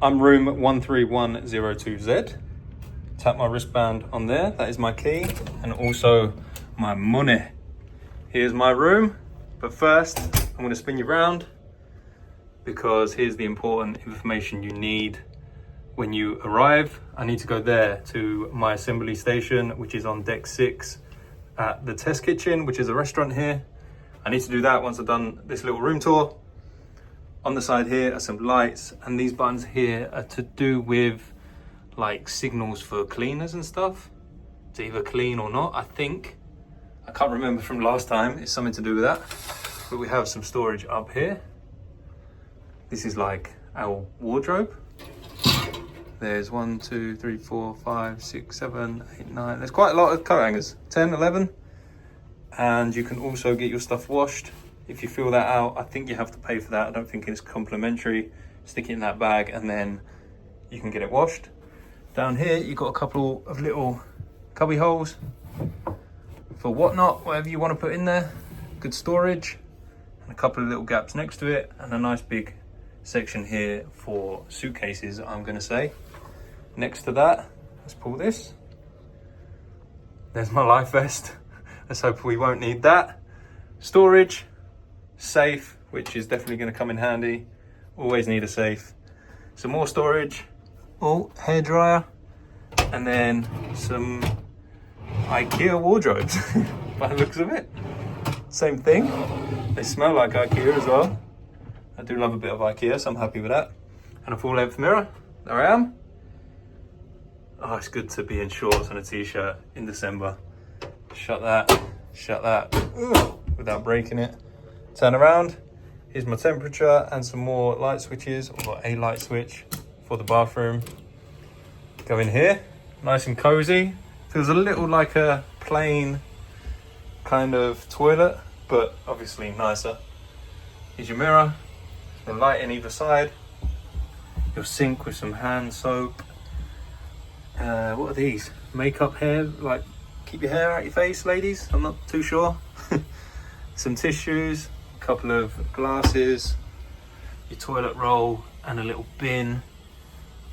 I'm room 13102Z. Tap my wristband on there. That is my key and also my money. Here's my room. But first, I'm going to spin you round because here's the important information you need when you arrive. I need to go there to my assembly station, which is on deck 6 at the test kitchen, which is a restaurant here. I need to do that once I've done this little room tour. On the side here are some lights, and these buttons here are to do with like signals for cleaners and stuff. To either clean or not, I think. I can't remember from last time. It's something to do with that. But we have some storage up here. This is like our wardrobe. There's 1, 2, 3, 4, 5, 6, 7, 8, 9. There's quite a lot of coat hangers, 10, 11. And you can also get your stuff washed. If you fill that out, I think you have to pay for that. I don't think it's complimentary. Stick it in that bag and then you can get it washed. Down here, you've got a couple of little cubby holes for whatnot, whatever you want to put in there. Good storage. And a couple of little gaps next to it. And a nice big section here for suitcases, I'm going to say. Next to that, let's pull this. There's my life vest. Let's hope we won't need that. Storage, safe, which is definitely going to come in handy. Always need a safe. Some more storage. Oh, hairdryer. And then some IKEA wardrobes, by the looks of it. Same thing. They smell like IKEA as well. I do love a bit of IKEA, so I'm happy with that. And a full length mirror. There I am. Oh, it's good to be in shorts and a t-shirt in December. Shut that, ugh, without breaking it. Turn around. Here's my temperature and some more light switches. I've got a light switch for the bathroom. Go in here, nice and cozy. Feels a little like a plain kind of toilet, but obviously nicer. Here's your mirror, the light in either side. Your sink with some hand soap. What are these? Makeup hair, like keep your hair out your face, ladies? I'm not too sure. Some tissues, a couple of glasses, your toilet roll and a little bin,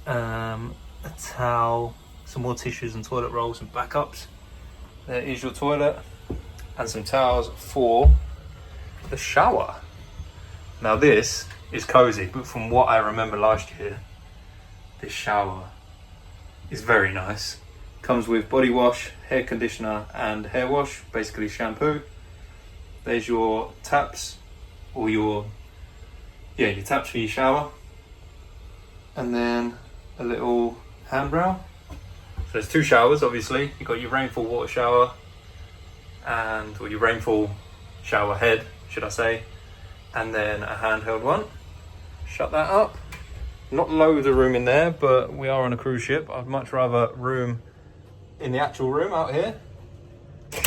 a towel, some more tissues and toilet rolls and backups. There is your toilet and some towels for the shower. Now this is cozy, but from what I remember last year, this shower is very nice. Comes with body wash, hair conditioner and hair wash, basically shampoo. There's your taps, or your taps for your shower. And then a little handrail. So there's two showers, obviously. You've got your rainfall water shower or your rainfall shower head, should I say. And then a handheld one. Shut that up. Not loads of room in there, but we are on a cruise ship. I'd much rather room in the actual room out here.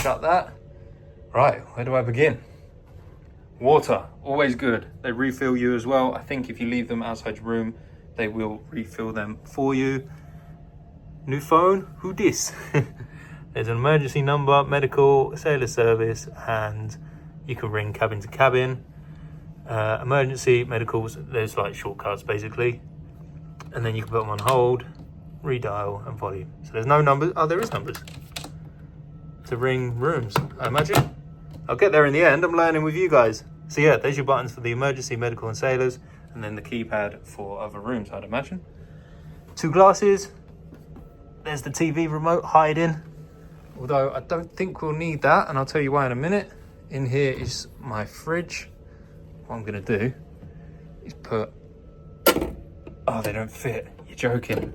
Shut that. Right, where do I begin? Water, always good. They refill you as well. I think if you leave them outside your room, they will refill them for you. New phone, who dis? There's an emergency number, medical, sailor service, and you can ring cabin to cabin. Emergency, medicals, there's like shortcuts basically. And then you can put them on hold, redial and volume. So there's no numbers. Oh, there is numbers to ring rooms, I imagine. I'll get there in the end. I'm learning with you guys. So yeah, there's your buttons for the emergency, medical and sailors, and then the keypad for other rooms, I'd imagine. Two glasses. There's the TV remote hiding, although I don't think we'll need that, and I'll tell you why in a minute. In here is my fridge. What I'm gonna do is put, oh, they don't fit. You're joking.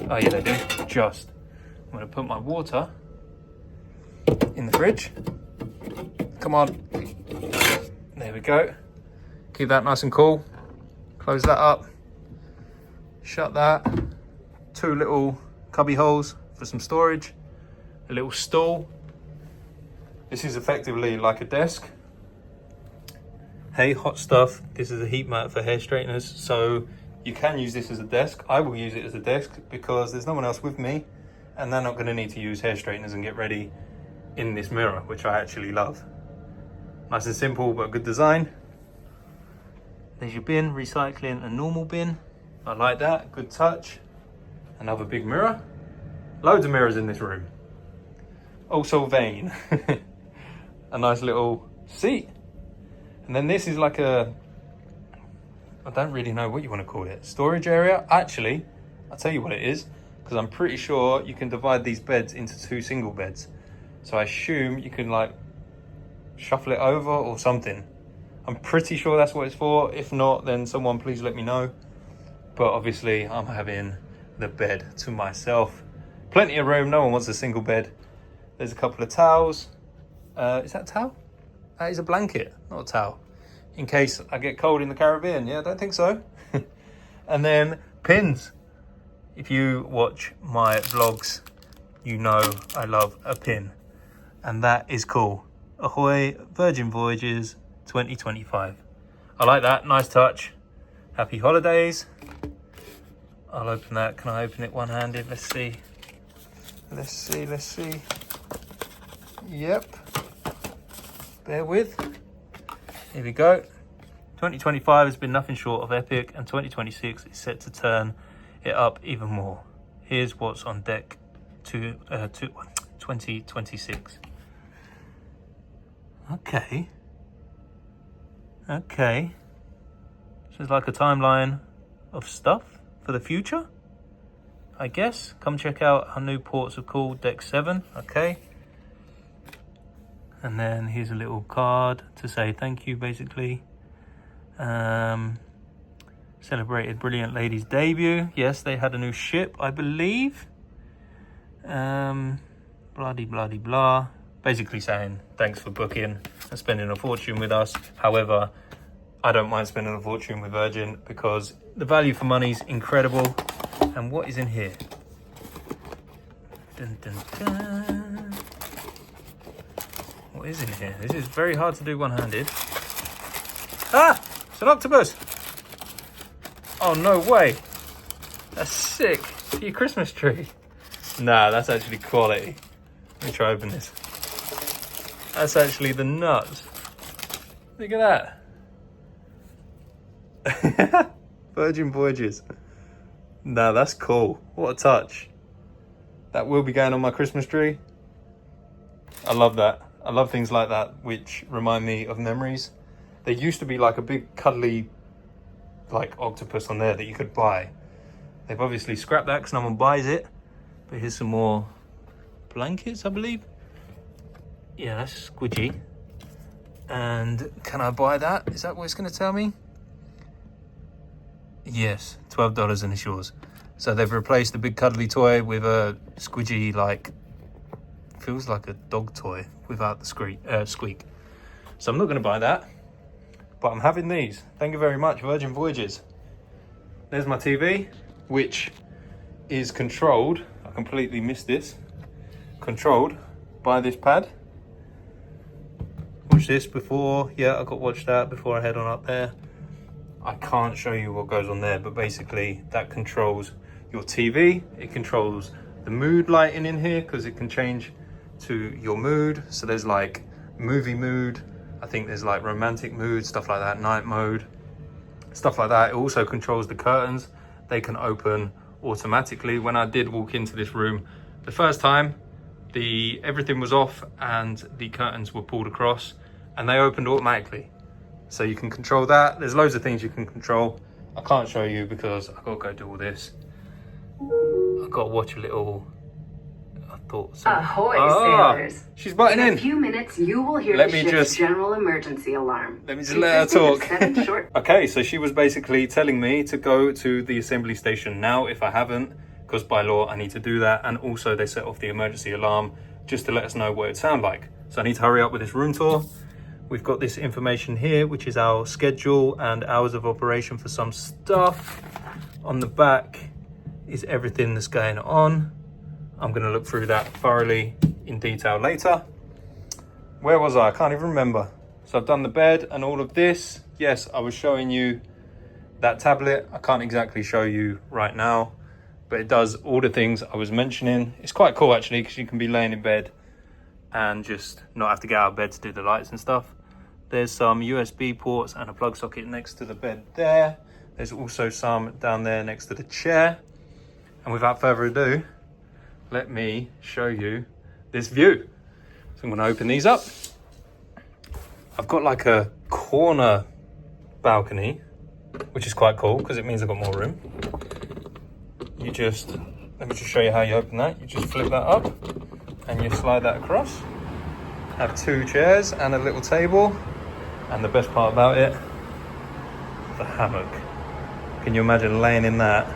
Oh yeah, they do, just. I'm gonna put my water in the fridge. Come on. There we go. Keep that nice and cool. Close that up. Shut that. Two little cubby holes for some storage. A little stool. This is effectively like a desk. Hey, hot stuff. This is a heat mat for hair straighteners. So you can use this as a desk. I will use it as a desk because there's no one else with me and they're not going to need to use hair straighteners and get ready in this mirror, which I actually love. Nice and simple, but good design. There's your bin, recycling and normal bin. I like that, good touch. Another big mirror. Loads of mirrors in this room. Also vain. A nice little seat. And then this is like a, I don't really know what you want to call it. Storage area? Actually, I'll tell you what it is, because I'm pretty sure you can divide these beds into 2 single beds. So I assume you can like shuffle it over or something. I'm pretty sure that's what it's for. If not, then someone please let me know. But obviously I'm having the bed to myself. Plenty of room, no one wants a single bed. There's a couple of towels. Is that a towel? That is a blanket, not a towel. In case I get cold in the Caribbean. Yeah, I don't think so. And then pins. If you watch my vlogs, you know I love a pin. And that is cool. Ahoy, Virgin Voyages 2025. I like that, nice touch. Happy holidays. I'll open that. Can I open it one-handed? Let's see. Let's see. Yep. Bear with. Here we go. 2025 has been nothing short of epic, and 2026 is set to turn it up even more. Here's what's on deck to 2026. Okay. So it's like a timeline of stuff for the future, I guess. Come check out our new ports of call, deck 7. Okay. And then here's a little card to say thank you, basically. Celebrated Brilliant Lady's debut. Yes, they had a new ship, I believe. Blah. Basically saying thanks for booking and spending a fortune with us. However, I don't mind spending a fortune with Virgin because the value for money is incredible. And what is in here? Dun, dun, dun. What is in here? This is very hard to do one-handed. Ah! It's an octopus! Oh, no way! That's sick! For your Christmas tree. Nah, that's actually quality. Let me try open this. That's actually the nuts. Look at that. Virgin Voyages. Nah, that's cool. What a touch. That will be going on my Christmas tree. I love that. I love things like that, which remind me of memories. There used to be like a big cuddly like octopus on there that you could buy. They've obviously scrapped that because no one buys it. But here's some more blankets, I believe. Yeah, that's squidgy. And can I buy that? Is that what it's going to tell me? Yes, $12 and it's yours. So they've replaced the big cuddly toy with a squidgy, like, feels like a dog toy without the squeak. So I'm not going to buy that, but I'm having these. Thank you very much, Virgin Voyages. There's my TV, which is controlled. I completely missed this. Controlled by this pad. Watch this before. Yeah, I got watch that before I head on up there. I can't show you what goes on there, but basically that controls your TV. It controls the mood lighting in here because it can change to your mood. So there's like movie mood. I think there's like romantic mood, stuff like that, night mode, stuff like that. It also controls the curtains. They can open automatically. When I did walk into this room the first time, everything was off and the curtains were pulled across and they opened automatically. So you can control that. There's loads of things you can control. I can't show you because I've got to go do all this. I've got to watch a little... Ahoy, sailors. She's butting in. In a few minutes, you will hear the ship's general emergency alarm. Let me just let her talk. Okay, so she was basically telling me to go to the assembly station now if I haven't, because by law I need to do that. And also they set off the emergency alarm just to let us know what it would sound like. So I need to hurry up with this room tour. We've got this information here, which is our schedule and hours of operation for some stuff. On the back is everything that's going on. I'm going to look through that thoroughly in detail later. Where was I? I can't even remember. So I've done the bed and all of this. Yes, I was showing you that tablet. I can't exactly show you right now, but it does all the things I was mentioning. It's quite cool actually, because you can be laying in bed and just not have to get out of bed to do the lights and stuff. There's some USB ports and a plug socket next to the bed there. There's also some down there next to the chair. And without further ado, let me show you this view. So I'm gonna open these up. I've got like a corner balcony, which is quite cool because it means I've got more room. Let me just show you how you open that. You just flip that up and you slide that across. Have 2 chairs and a little table. And the best part about it, the hammock. Can you imagine laying in that,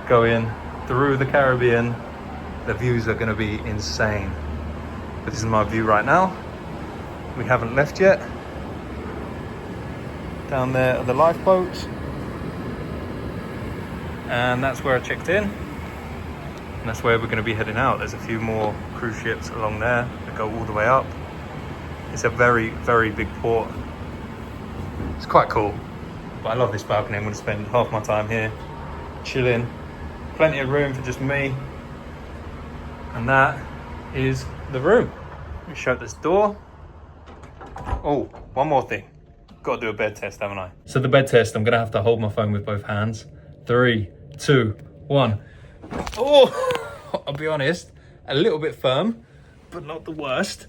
going through the Caribbean? The views are gonna be insane. But this is my view right now. We haven't left yet. Down there are the lifeboats. And that's where I checked in. And that's where we're gonna be heading out. There's a few more cruise ships along there that go all the way up. It's a very, very big port. It's quite cool. But I love this balcony. I'm gonna spend half my time here, chilling. Plenty of room for just me. And that is the room. Let me shut this door. Oh, one more thing. Got to do a bed test, haven't I? So the bed test, I'm gonna have to hold my phone with both hands. 3, 2, 1. Oh, I'll be honest, a little bit firm, but not the worst.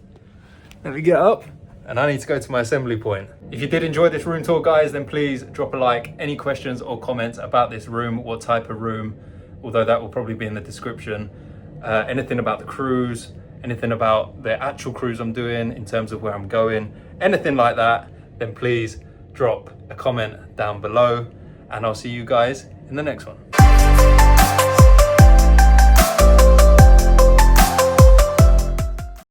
Let me get up. And I need to go to my assembly point. If you did enjoy this room tour, guys, then please drop a like. Any questions or comments about this room, what type of room, although that will probably be in the description. Anything about the cruise, anything about the actual cruise I'm doing in terms of where I'm going, anything like that, then please drop a comment down below and I'll see you guys in the next one.